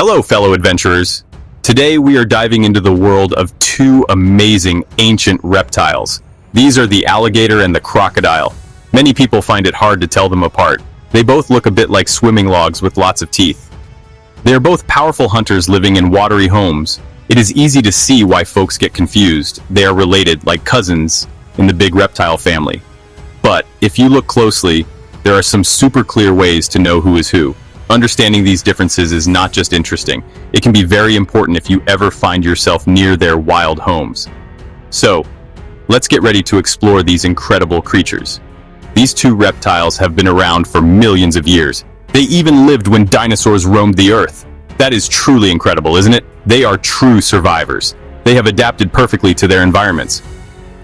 Hello, fellow adventurers. Today we are diving into the world of two amazing ancient reptiles. These are the alligator and the crocodile. Many people find it hard to tell them apart. They both look a bit like swimming logs with lots of teeth. They are both powerful hunters living in watery homes. It is easy to see why folks get confused. They are related, like cousins, in the big reptile family. But if you look closely, there are some super clear ways to know who is who. Understanding these differences is not just interesting, it can be very important if you ever find yourself near their wild homes. So, let's get ready to explore these incredible creatures. These two reptiles have been around for millions of years. They even lived when dinosaurs roamed the earth. That is truly incredible, isn't it? They are true survivors. They have adapted perfectly to their environments.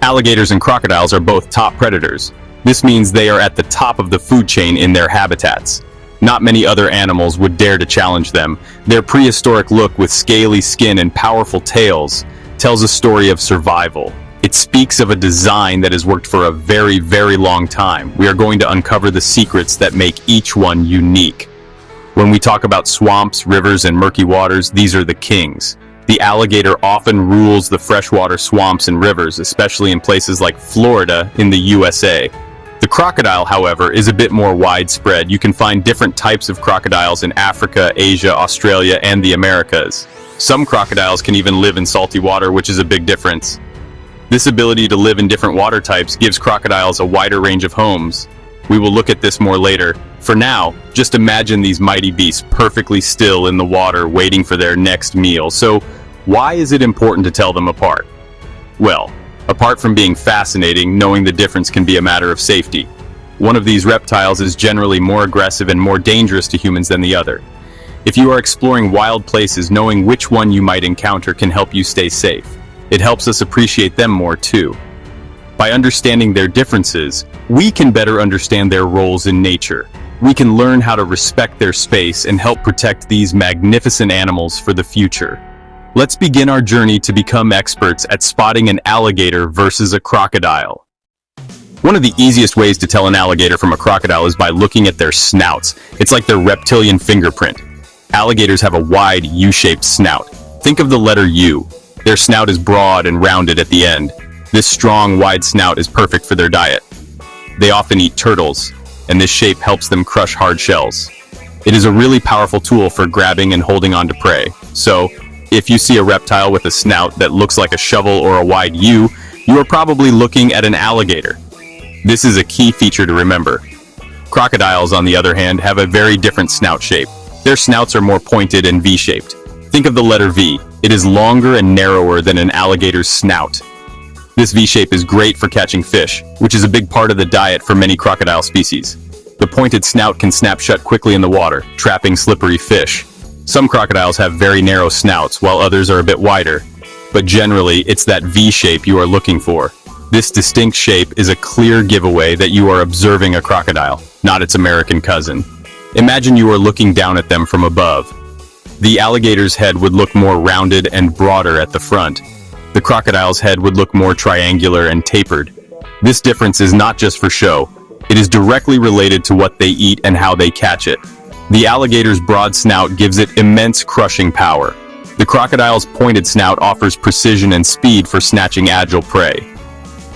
Alligators and crocodiles are both top predators. This means they are at the top of the food chain in their habitats. Not many other animals would dare to challenge them. Their prehistoric look with scaly skin and powerful tails tells a story of survival. It speaks of a design that has worked for a very, very long time. We are going to uncover the secrets that make each one unique. When we talk about swamps, rivers, and murky waters, these are the kings. The alligator often rules the freshwater swamps and rivers, especially in places like Florida in the USA. The crocodile, however, is a bit more widespread. You can find different types of crocodiles in Africa, Asia, Australia, and the Americas. Some crocodiles can even live in salty water, which is a big difference. This ability to live in different water types gives crocodiles a wider range of homes. We will look at this more later. For now, just imagine these mighty beasts perfectly still in the water waiting for their next meal. So, why is it important to tell them apart? Well, apart from being fascinating, knowing the difference can be a matter of safety. One of these reptiles is generally more aggressive and more dangerous to humans than the other. If you are exploring wild places, knowing which one you might encounter can help you stay safe. It helps us appreciate them more too. By understanding their differences, we can better understand their roles in nature. We can learn how to respect their space and help protect these magnificent animals for the future. Let's begin our journey to become experts at spotting an alligator versus a crocodile. One of the easiest ways to tell an alligator from a crocodile is by looking at their snouts. It's like their reptilian fingerprint. Alligators have a wide U-shaped snout. Think of the letter U. Their snout is broad and rounded at the end. This strong, wide snout is perfect for their diet. They often eat turtles, and this shape helps them crush hard shells. It is a really powerful tool for grabbing and holding on to prey. So, if you see a reptile with a snout that looks like a shovel or a wide U, you are probably looking at an alligator. This is a key feature to remember. Crocodiles, on the other hand, have a very different snout shape. Their snouts are more pointed and V-shaped. Think of the letter V. It is longer and narrower than an alligator's snout. This V-shape is great for catching fish, which is a big part of the diet for many crocodile species. The pointed snout can snap shut quickly in the water, trapping slippery fish. Some crocodiles have very narrow snouts, while others are a bit wider. But generally, it's that V-shape you are looking for. This distinct shape is a clear giveaway that you are observing a crocodile, not its American cousin. Imagine you are looking down at them from above. The alligator's head would look more rounded and broader at the front. The crocodile's head would look more triangular and tapered. This difference is not just for show. It is directly related to what they eat and how they catch it. The alligator's broad snout gives it immense crushing power. The crocodile's pointed snout offers precision and speed for snatching agile prey.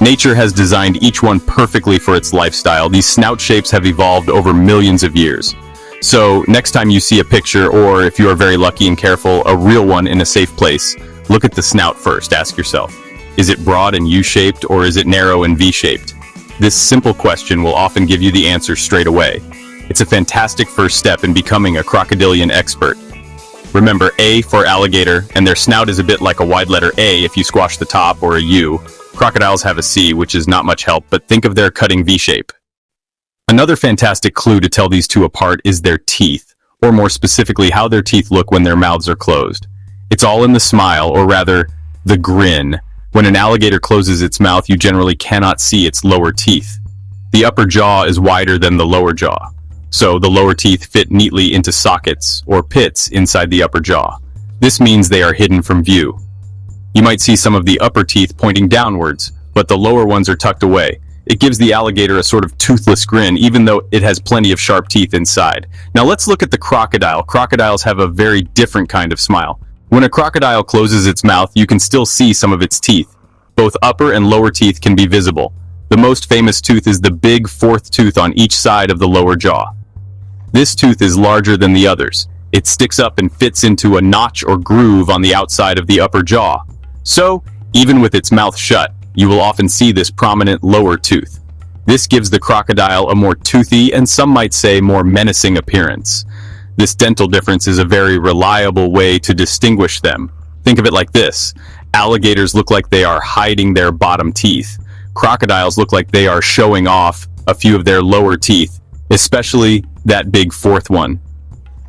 Nature has designed each one perfectly for its lifestyle. These snout shapes have evolved over millions of years. So, next time you see a picture, or if you are very lucky and careful, a real one in a safe place, look at the snout first. Ask yourself, is it broad and U-shaped, or is it narrow and V-shaped? This simple question will often give you the answer straight away. It's a fantastic first step in becoming a crocodilian expert. Remember A for alligator, and their snout is a bit like a wide letter A if you squash the top, or a U. Crocodiles have a C, which is not much help, but think of their cutting V-shape. Another fantastic clue to tell these two apart is their teeth, or more specifically how their teeth look when their mouths are closed. It's all in the smile, or rather, the grin. When an alligator closes its mouth, you generally cannot see its lower teeth. The upper jaw is wider than the lower jaw. So the lower teeth fit neatly into sockets or pits inside the upper jaw. This means they are hidden from view. You might see some of the upper teeth pointing downwards, but the lower ones are tucked away. It gives the alligator a sort of toothless grin, even though it has plenty of sharp teeth inside. Now let's look at the crocodile. Crocodiles have a very different kind of smile. When a crocodile closes its mouth, you can still see some of its teeth. Both upper and lower teeth can be visible. The most famous tooth is the big fourth tooth on each side of the lower jaw. This tooth is larger than the others. It sticks up and fits into a notch or groove on the outside of the upper jaw. So, even with its mouth shut, you will often see this prominent lower tooth. This gives the crocodile a more toothy and some might say more menacing appearance. This dental difference is a very reliable way to distinguish them. Think of it like this. Alligators look like they are hiding their bottom teeth. Crocodiles look like they are showing off a few of their lower teeth, especially that big fourth one.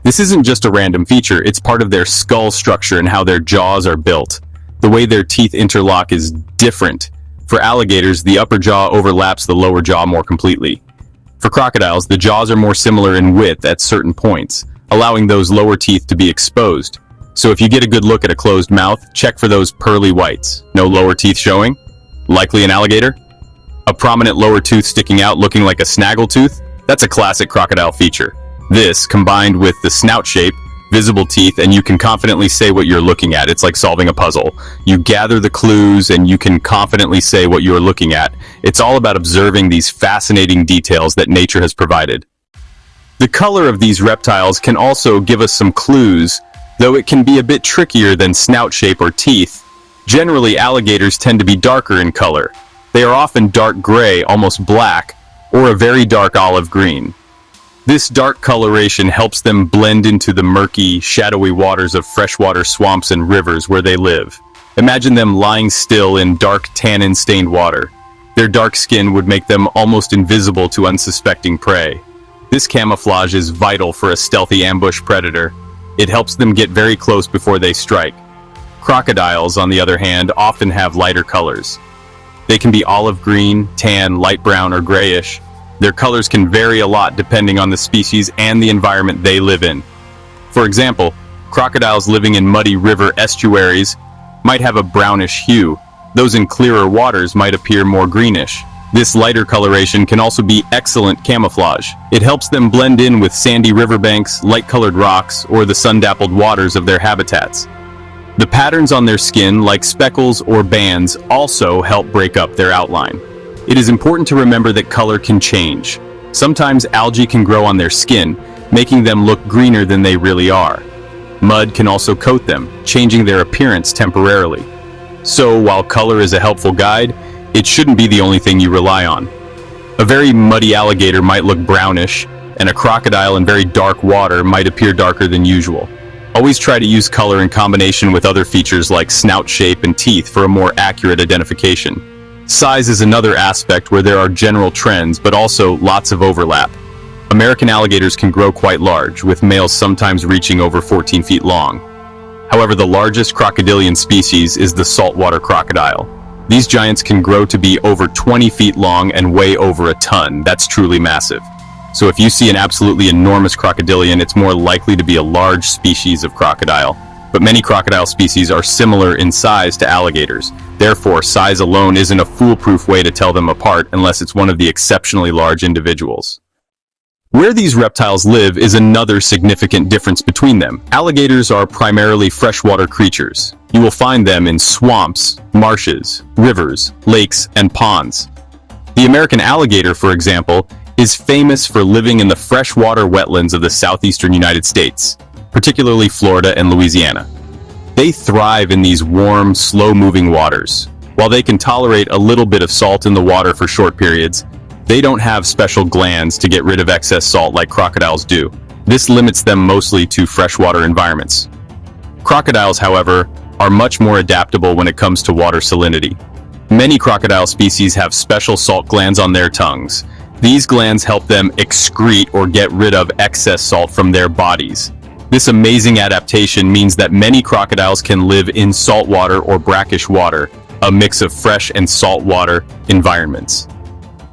This isn't just a random feature, it's part of their skull structure and how their jaws are built. The way their teeth interlock is different. For alligators, the upper jaw overlaps the lower jaw more completely. For crocodiles, the jaws are more similar in width at certain points, allowing those lower teeth to be exposed. So if you get a good look at a closed mouth, check for those pearly whites. No lower teeth showing? Likely an alligator? A prominent lower tooth sticking out looking like a snaggletooth? That's a classic crocodile feature. This, combined with the snout shape, visible teeth, and you can confidently say what you're looking at. It's like solving a puzzle. You gather the clues and you can confidently say what you're looking at. It's all about observing these fascinating details that nature has provided. The color of these reptiles can also give us some clues, though it can be a bit trickier than snout shape or teeth. Generally, alligators tend to be darker in color. They are often dark gray, almost black, or a very dark olive green. This dark coloration helps them blend into the murky, shadowy waters of freshwater swamps and rivers where they live. Imagine them lying still in dark tannin-stained water. Their dark skin would make them almost invisible to unsuspecting prey. This camouflage is vital for a stealthy ambush predator. It helps them get very close before they strike. Crocodiles, on the other hand, often have lighter colors. They can be olive green, tan, light brown, or grayish. Their colors can vary a lot depending on the species and the environment they live in. For example, crocodiles living in muddy river estuaries might have a brownish hue. Those in clearer waters might appear more greenish. This lighter coloration can also be excellent camouflage. It helps them blend in with sandy riverbanks, light-colored rocks, or the sun-dappled waters of their habitats. The patterns on their skin, like speckles or bands, also help break up their outline. It is important to remember that color can change. Sometimes algae can grow on their skin, making them look greener than they really are. Mud can also coat them, changing their appearance temporarily. So, while color is a helpful guide, it shouldn't be the only thing you rely on. A very muddy alligator might look brownish, and a crocodile in very dark water might appear darker than usual. Always try to use color in combination with other features like snout shape and teeth for a more accurate identification. Size is another aspect where there are general trends, but also lots of overlap. American alligators can grow quite large, with males sometimes reaching over 14 feet long. However, the largest crocodilian species is the saltwater crocodile. These giants can grow to be over 20 feet long and weigh over a ton. That's truly massive. So if you see an absolutely enormous crocodilian, it's more likely to be a large species of crocodile. But many crocodile species are similar in size to alligators. Therefore, size alone isn't a foolproof way to tell them apart unless it's one of the exceptionally large individuals. Where these reptiles live is another significant difference between them. Alligators are primarily freshwater creatures. You will find them in swamps, marshes, rivers, lakes, and ponds. The American alligator, for example, is famous for living in the freshwater wetlands of the southeastern United States, particularly Florida and Louisiana. They thrive in these warm, slow-moving waters. While they can tolerate a little bit of salt in the water for short periods, they don't have special glands to get rid of excess salt like crocodiles do. This limits them mostly to freshwater environments. Crocodiles, however, are much more adaptable when it comes to water salinity. Many crocodile species have special salt glands on their tongues. These glands help them excrete or get rid of excess salt from their bodies. This amazing adaptation means that many crocodiles can live in saltwater or brackish water, a mix of fresh and saltwater environments.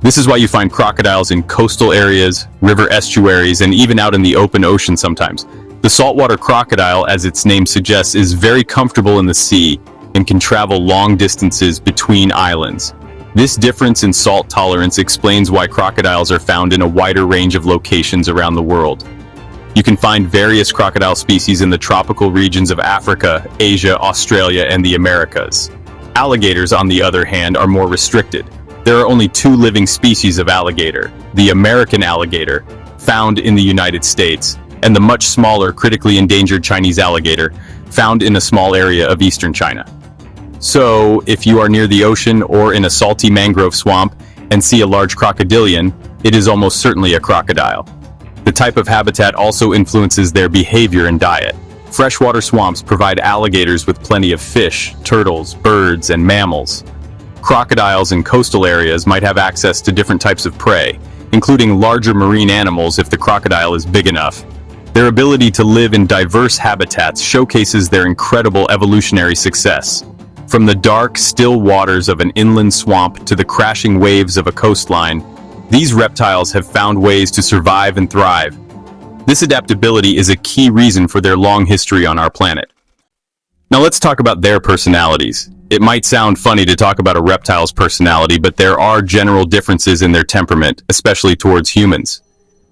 This is why you find crocodiles in coastal areas, river estuaries, and even out in the open ocean sometimes. The saltwater crocodile, as its name suggests, is very comfortable in the sea and can travel long distances between islands. This difference in salt tolerance explains why crocodiles are found in a wider range of locations around the world. You can find various crocodile species in the tropical regions of Africa, Asia, Australia, and the Americas. Alligators, on the other hand, are more restricted. There are only two living species of alligator: the American alligator, found in the United States, and the much smaller, critically endangered Chinese alligator, found in a small area of eastern China. So, if you are near the ocean or in a salty mangrove swamp and see a large crocodilian, it is almost certainly a crocodile. The type of habitat also influences their behavior and diet. Freshwater swamps provide alligators with plenty of fish, turtles, birds, and mammals. Crocodiles in coastal areas might have access to different types of prey, including larger marine animals if the crocodile is big enough. Their ability to live in diverse habitats showcases their incredible evolutionary success. From the dark, still waters of an inland swamp to the crashing waves of a coastline, these reptiles have found ways to survive and thrive. This adaptability is a key reason for their long history on our planet. Now let's talk about their personalities. It might sound funny to talk about a reptile's personality, but there are general differences in their temperament, especially towards humans.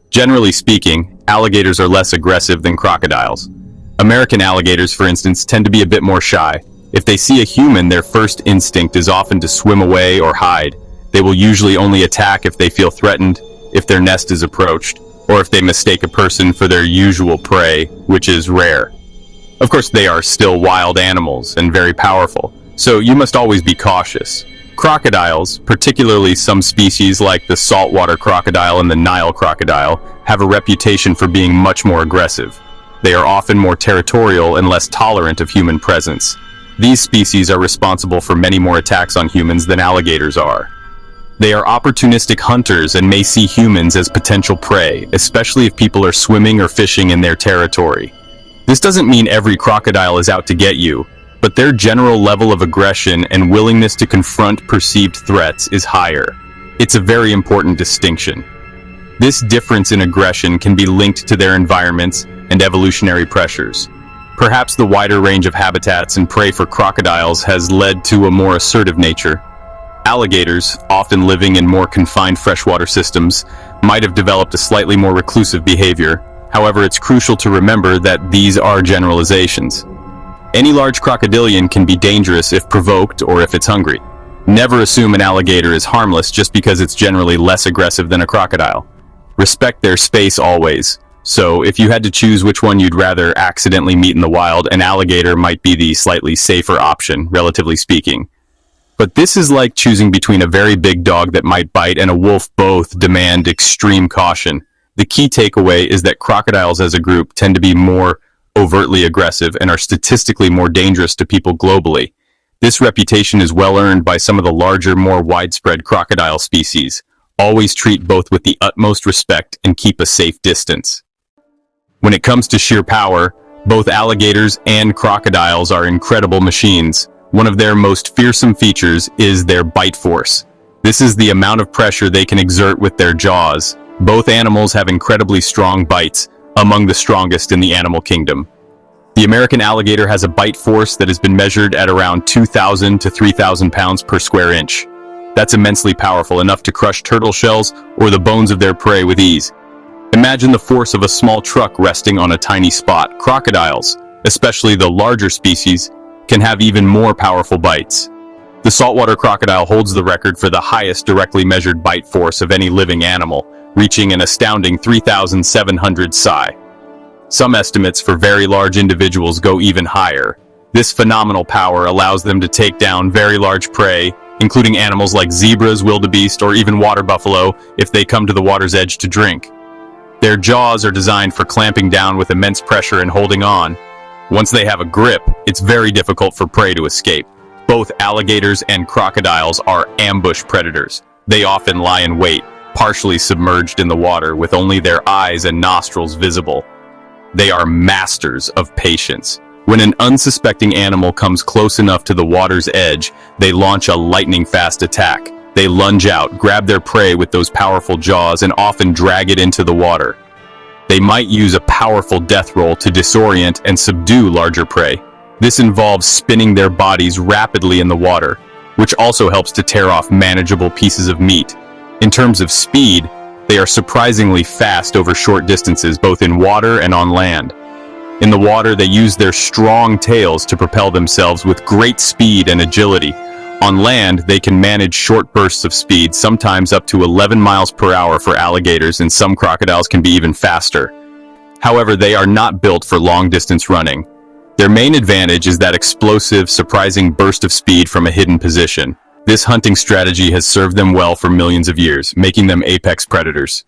Generally speaking, alligators are less aggressive than crocodiles. American alligators, for instance, tend to be a bit more shy. If they see a human, their first instinct is often to swim away or hide. They will usually only attack if they feel threatened, if their nest is approached, or if they mistake a person for their usual prey, which is rare. Of course, they are still wild animals and very powerful, so you must always be cautious. Crocodiles, particularly some species like the saltwater crocodile and the Nile crocodile, have a reputation for being much more aggressive. They are often more territorial and less tolerant of human presence. These species are responsible for many more attacks on humans than alligators are. They are opportunistic hunters and may see humans as potential prey, especially if people are swimming or fishing in their territory. This doesn't mean every crocodile is out to get you, but their general level of aggression and willingness to confront perceived threats is higher. It's a very important distinction. This difference in aggression can be linked to their environments and evolutionary pressures. Perhaps the wider range of habitats and prey for crocodiles has led to a more assertive nature. Alligators, often living in more confined freshwater systems, might have developed a slightly more reclusive behavior. However, it's crucial to remember that these are generalizations. Any large crocodilian can be dangerous if provoked or if it's hungry. Never assume an alligator is harmless just because it's generally less aggressive than a crocodile. Respect their space always. So, if you had to choose which one you'd rather accidentally meet in the wild, an alligator might be the slightly safer option, relatively speaking. But this is like choosing between a very big dog that might bite and a wolf. Both demand extreme caution. The key takeaway is that crocodiles as a group tend to be more overtly aggressive and are statistically more dangerous to people globally. This reputation is well earned by some of the larger, more widespread crocodile species. Always treat both with the utmost respect and keep a safe distance. When it comes to sheer power, both alligators and crocodiles are incredible machines. One of their most fearsome features is their bite force. This is the amount of pressure they can exert with their jaws. Both animals have incredibly strong bites, among the strongest in the animal kingdom. The American alligator has a bite force that has been measured at around 2,000 to 3,000 pounds per square inch. That's immensely powerful, enough to crush turtle shells or the bones of their prey with ease. Imagine the force of a small truck resting on a tiny spot. Crocodiles, especially the larger species, can have even more powerful bites. The saltwater crocodile holds the record for the highest directly measured bite force of any living animal, reaching an astounding 3,700 psi. Some estimates for very large individuals go even higher. This phenomenal power allows them to take down very large prey, including animals like zebras, wildebeest, or even water buffalo if they come to the water's edge to drink. Their jaws are designed for clamping down with immense pressure and holding on. Once they have a grip, it's very difficult for prey to escape. Both alligators and crocodiles are ambush predators. They often lie in wait, partially submerged in the water with only their eyes and nostrils visible. They are masters of patience. When an unsuspecting animal comes close enough to the water's edge, they launch a lightning-fast attack. They lunge out, grab their prey with those powerful jaws, and often drag it into the water. They might use a powerful death roll to disorient and subdue larger prey. This involves spinning their bodies rapidly in the water. which also helps to tear off manageable pieces of meat. In terms of speed, they are surprisingly fast over short distances, both in water and on land. In the water, they use their strong tails to propel themselves with great speed and agility. On land, they can manage short bursts of speed, sometimes up to 11 miles per hour for alligators, and some crocodiles can be even faster. However, they are not built for long-distance running. Their main advantage is that explosive, surprising burst of speed from a hidden position. This hunting strategy has served them well for millions of years, making them apex predators.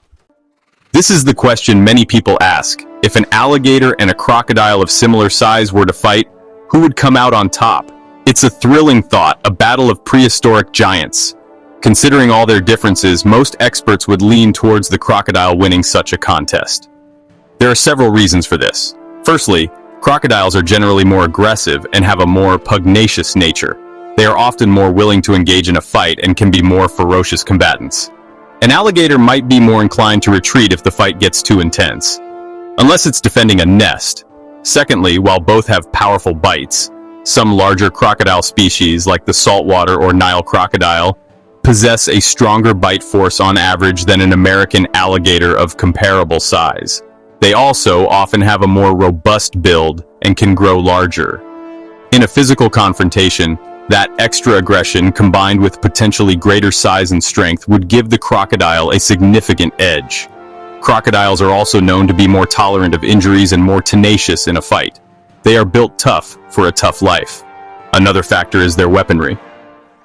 This is the question many people ask. If an alligator and a crocodile of similar size were to fight, who would come out on top? It's a thrilling thought, a battle of prehistoric giants. Considering all their differences, most experts would lean towards the crocodile winning such a contest. There are several reasons for this. Firstly, crocodiles are generally more aggressive and have a more pugnacious nature. They are often more willing to engage in a fight and can be more ferocious combatants. An alligator might be more inclined to retreat if the fight gets too intense, unless it's defending a nest. Secondly, while both have powerful bites, some larger crocodile species, like the saltwater or Nile crocodile, possess a stronger bite force on average than an American alligator of comparable size. They also often have a more robust build and can grow larger. In a physical confrontation, that extra aggression combined with potentially greater size and strength would give the crocodile a significant edge. Crocodiles are also known to be more tolerant of injuries and more tenacious in a fight. They are built tough for a tough life. Another factor is their weaponry.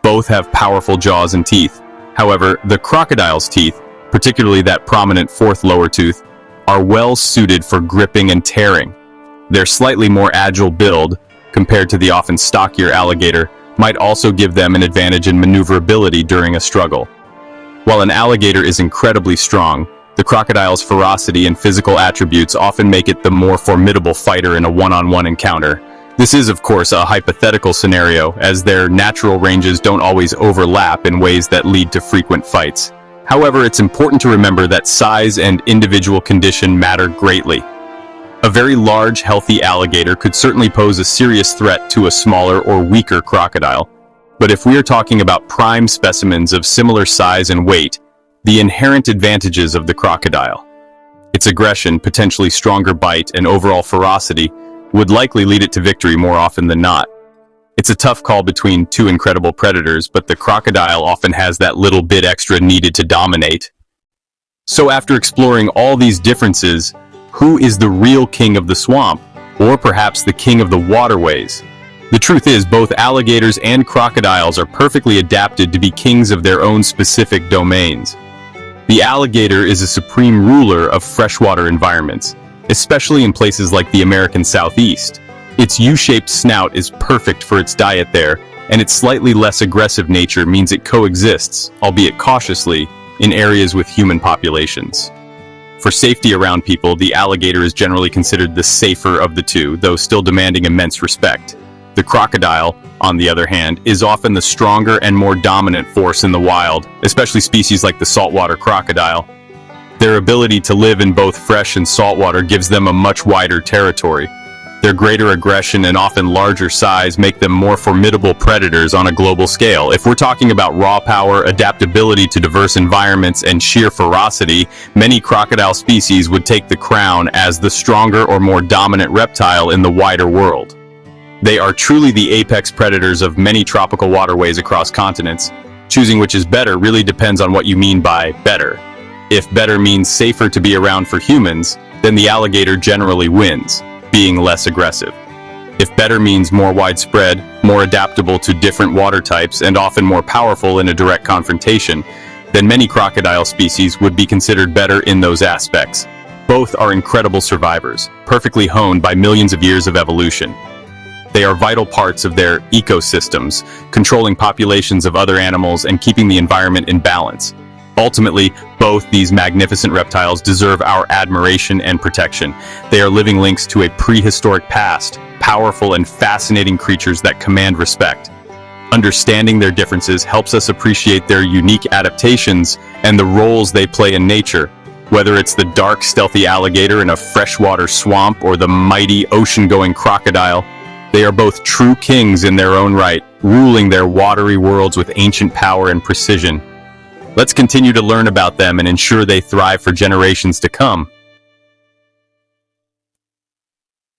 Both have powerful jaws and teeth. However, the crocodile's teeth, particularly that prominent fourth lower tooth, are well suited for gripping and tearing. Their slightly more agile build, compared to the often stockier alligator, might also give them an advantage in maneuverability during a struggle. While an alligator is incredibly strong, the crocodile's ferocity and physical attributes often make it the more formidable fighter in a one-on-one encounter. This is, of course, a hypothetical scenario, as their natural ranges don't always overlap in ways that lead to frequent fights. However, it's important to remember that size and individual condition matter greatly. A very large, healthy alligator could certainly pose a serious threat to a smaller or weaker crocodile. But if we are talking about prime specimens of similar size and weight, the inherent advantages of the crocodile, its aggression, potentially stronger bite, and overall ferocity would likely lead it to victory more often than not. It's a tough call between two incredible predators, but the crocodile often has that little bit extra needed to dominate. So after exploring all these differences, who is the real king of the swamp? Or perhaps the king of the waterways? The truth is, both alligators and crocodiles are perfectly adapted to be kings of their own specific domains. The alligator is a supreme ruler of freshwater environments, especially in places like the American Southeast. Its U-shaped snout is perfect for its diet there, and its slightly less aggressive nature means it coexists, albeit cautiously, in areas with human populations. For safety around people, the alligator is generally considered the safer of the two, though still demanding immense respect. The crocodile, on the other hand, is often the stronger and more dominant force in the wild, especially species like the saltwater crocodile. Their ability to live in both fresh and saltwater gives them a much wider territory. Their greater aggression and often larger size make them more formidable predators on a global scale. If we're talking about raw power, adaptability to diverse environments, and sheer ferocity, many crocodile species would take the crown as the stronger or more dominant reptile in the wider world. They are truly the apex predators of many tropical waterways across continents. Choosing which is better really depends on what you mean by better. If better means safer to be around for humans, then the alligator generally wins, being less aggressive. If better means more widespread, more adaptable to different water types, and often more powerful in a direct confrontation, then many crocodile species would be considered better in those aspects. Both are incredible survivors, perfectly honed by millions of years of evolution. They are vital parts of their ecosystems, controlling populations of other animals and keeping the environment in balance. Ultimately, both these magnificent reptiles deserve our admiration and protection. They are living links to a prehistoric past, powerful and fascinating creatures that command respect. Understanding their differences helps us appreciate their unique adaptations and the roles they play in nature. Whether it's the dark, stealthy alligator in a freshwater swamp or the mighty ocean-going crocodile, they are both true kings in their own right, ruling their watery worlds with ancient power and precision. Let's continue to learn about them and ensure they thrive for generations to come.